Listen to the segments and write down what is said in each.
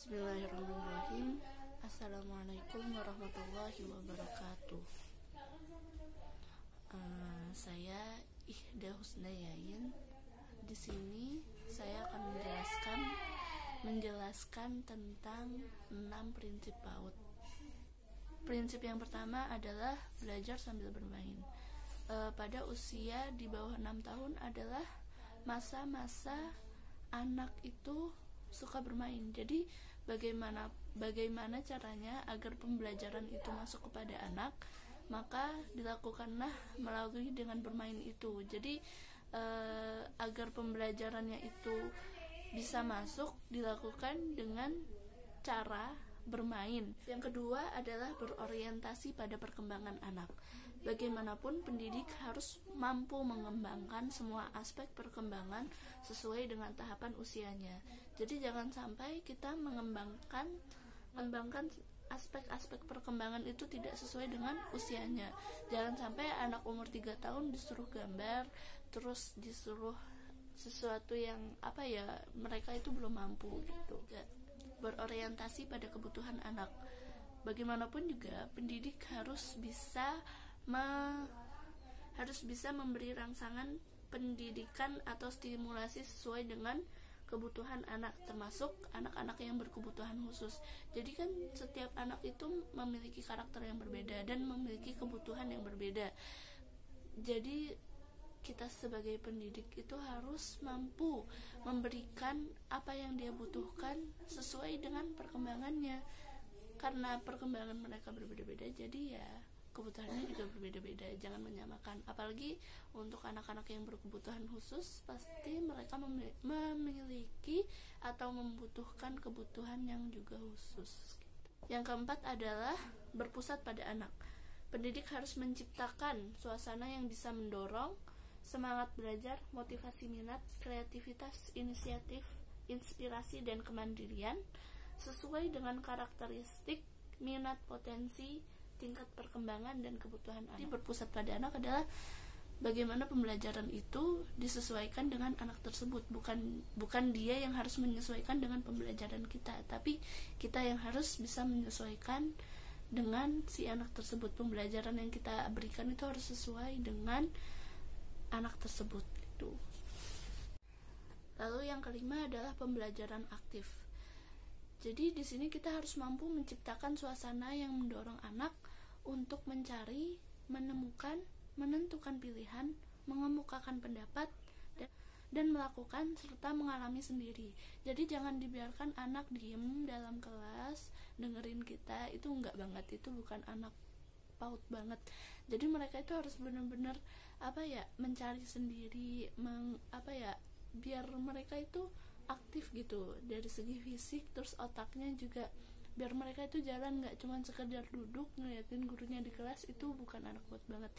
Bismillahirrahmanirrahim. Assalamualaikum warahmatullahi wabarakatuh. Saya Ihda Husnayain. Di sini saya akan menjelaskan tentang 6 prinsip PAUD. Prinsip yang pertama adalah belajar sambil bermain. Pada usia di bawah 6 tahun adalah masa-masa anak itu suka bermain. Jadi bagaimana caranya agar pembelajaran itu masuk kepada anak, maka dilakukanlah melalui dengan bermain itu. Jadi agar pembelajarannya itu bisa masuk, dilakukan dengan cara bermain. Yang kedua adalah berorientasi pada perkembangan anak. Bagaimanapun pendidik harus mampu mengembangkan semua aspek perkembangan sesuai dengan tahapan usianya. Jadi jangan sampai kita mengembangkan aspek-aspek perkembangan itu tidak sesuai dengan usianya. Jangan sampai anak umur 3 tahun disuruh gambar, terus disuruh sesuatu yang mereka itu belum mampu gitu. Berorientasi pada kebutuhan anak. Bagaimanapun juga pendidik harus bisa memberi rangsangan pendidikan atau stimulasi sesuai dengan kebutuhan anak, termasuk anak-anak yang berkebutuhan khusus. Jadi kan setiap anak itu memiliki karakter yang berbeda dan memiliki kebutuhan yang berbeda. Jadi kita sebagai pendidik itu harus mampu memberikan apa yang dia butuhkan sesuai dengan perkembangannya. Karena perkembangan mereka berbeda-beda, jadi ya kebutuhannya juga berbeda-beda. Jangan menyamakan. Apalagi untuk anak-anak yang berkebutuhan khusus, pasti mereka memiliki atau membutuhkan kebutuhan yang juga khusus. Yang keempat adalah berpusat pada anak. Pendidik harus menciptakan suasana yang bisa mendorong semangat belajar, motivasi minat, kreativitas, inisiatif, inspirasi, dan kemandirian sesuai dengan karakteristik, minat, potensi, tingkat perkembangan, dan kebutuhan anak. Jadi berpusat pada anak adalah bagaimana pembelajaran itu disesuaikan dengan anak tersebut. Bukan dia yang harus menyesuaikan dengan pembelajaran kita, tapi kita yang harus bisa menyesuaikan dengan si anak tersebut. Pembelajaran yang kita berikan itu harus sesuai dengan anak tersebut itu. Lalu yang kelima adalah pembelajaran aktif. Jadi di sini kita harus mampu menciptakan suasana yang mendorong anak untuk mencari, menemukan, menentukan pilihan, mengemukakan pendapat, dan melakukan serta mengalami sendiri. Jadi jangan dibiarkan anak diem dalam kelas dengerin kita, itu enggak banget, itu bukan anak PAUD banget. Jadi mereka itu harus benar-benar mencari sendiri, biar mereka itu aktif gitu dari segi fisik, terus otaknya juga biar mereka itu jalan, nggak cuma sekedar duduk ngeliatin gurunya di kelas. Itu bukan anak PAUD banget.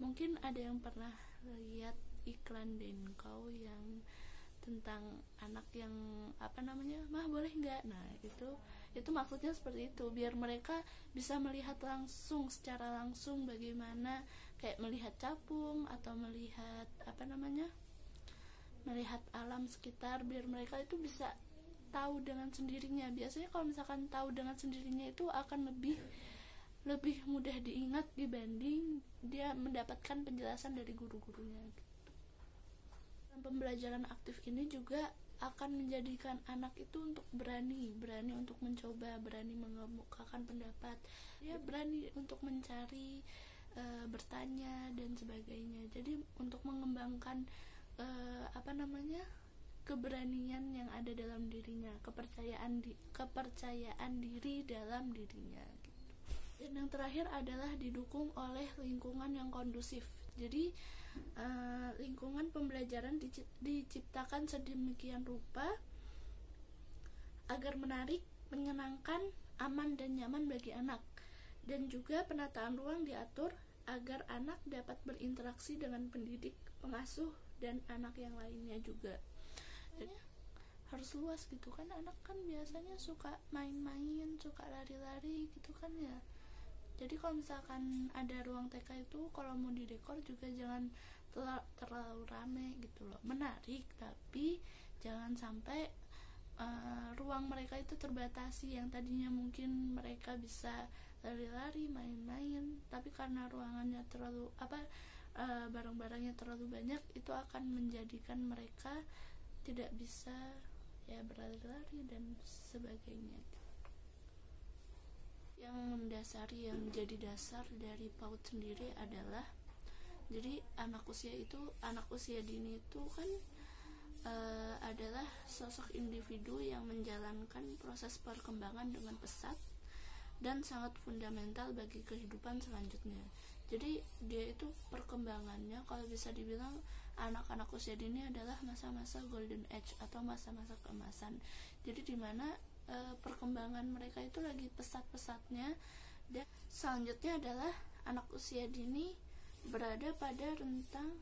Mungkin ada yang pernah lihat iklan Denko yang tentang anak yang mah boleh nggak? Nah itu maksudnya seperti itu, biar mereka bisa melihat secara langsung bagaimana kayak melihat capung atau melihat melihat alam sekitar, biar mereka itu bisa tahu dengan sendirinya. Biasanya kalau misalkan tahu dengan sendirinya itu akan lebih mudah diingat dibanding dia mendapatkan penjelasan dari guru-gurunya. Pembelajaran aktif ini juga akan menjadikan anak itu untuk berani untuk mencoba, berani mengemukakan pendapat, dia berani untuk mencari, bertanya, dan sebagainya. Jadi untuk mengembangkan keberanian yang ada dalam dirinya, kepercayaan diri dalam dirinya gitu. Dan yang terakhir adalah didukung oleh lingkungan yang kondusif. Jadi lingkungan pembelajaran diciptakan sedemikian rupa agar menarik, menyenangkan, aman, dan nyaman bagi anak. Dan juga penataan ruang diatur agar anak dapat berinteraksi dengan pendidik, pengasuh, dan anak yang lainnya juga. Jadi harus luas gitu kan, anak kan biasanya suka main-main, suka lari-lari gitu kan ya. Jadi kalau misalkan ada ruang TK itu, kalau mau didekor juga jangan terlalu rame gitu loh. Menarik, tapi jangan sampai ruang mereka itu terbatasi. Yang tadinya mungkin mereka bisa lari-lari, main-main, tapi karena ruangannya terlalu barang-barangnya terlalu banyak, itu akan menjadikan mereka tidak bisa berlari-lari dan sebagainya. Yang mendasari, yang menjadi dasar dari PAUD sendiri adalah, jadi anak usia dini itu kan adalah sosok individu yang menjalankan proses perkembangan dengan pesat dan sangat fundamental bagi kehidupan selanjutnya. Jadi dia itu perkembangannya, kalau bisa dibilang anak-anak usia dini adalah masa-masa golden age atau masa-masa keemasan. Jadi dimana perkembangan mereka itu lagi pesat-pesatnya. Dan selanjutnya adalah anak usia dini berada pada rentang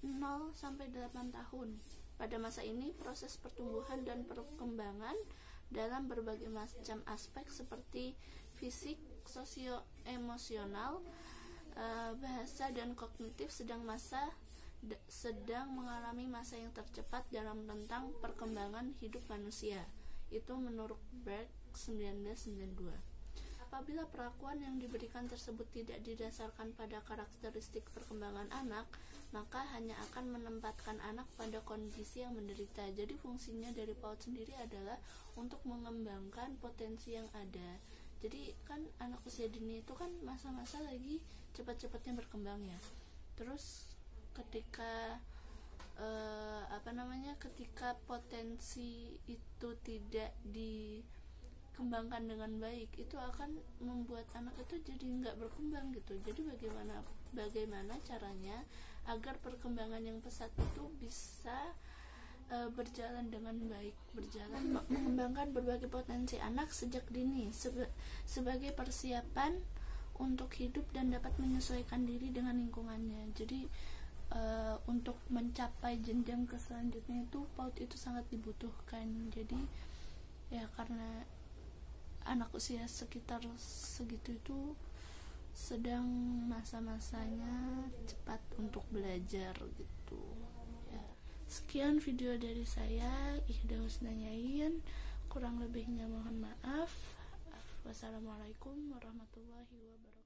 0 sampai 8 tahun. Pada masa ini proses pertumbuhan dan perkembangan dalam berbagai macam aspek seperti fisik, sosio-emosional, bahasa dan kognitif sedang mengalami masa yang tercepat dalam rentang perkembangan hidup manusia. Itu menurut Berg 1992. Apabila perlakuan yang diberikan tersebut tidak didasarkan pada karakteristik perkembangan anak, maka hanya akan menempatkan anak pada kondisi yang menderita. Jadi fungsinya dari PAUD sendiri adalah untuk mengembangkan potensi yang ada. Jadi kan anak usia dini itu kan masa-masa lagi cepat-cepatnya berkembang ya. Terus ketika ketika potensi itu tidak dikembangkan dengan baik, itu akan membuat anak itu jadi nggak berkembang gitu. Jadi bagaimana caranya agar perkembangan yang pesat itu bisa berjalan dengan baik, mengembangkan berbagai potensi anak sejak dini sebagai persiapan untuk hidup dan dapat menyesuaikan diri dengan lingkungannya. Jadi untuk mencapai jenjang ke selanjutnya itu PAUD itu sangat dibutuhkan. Jadi ya karena anak usia sekitar segitu itu sedang masa-masanya cepat untuk belajar gitu ya. Sekian video dari saya, Ihda Husnayain. Kurang lebihnya mohon maaf. Wassalamualaikum warahmatullahi wabarakatuh.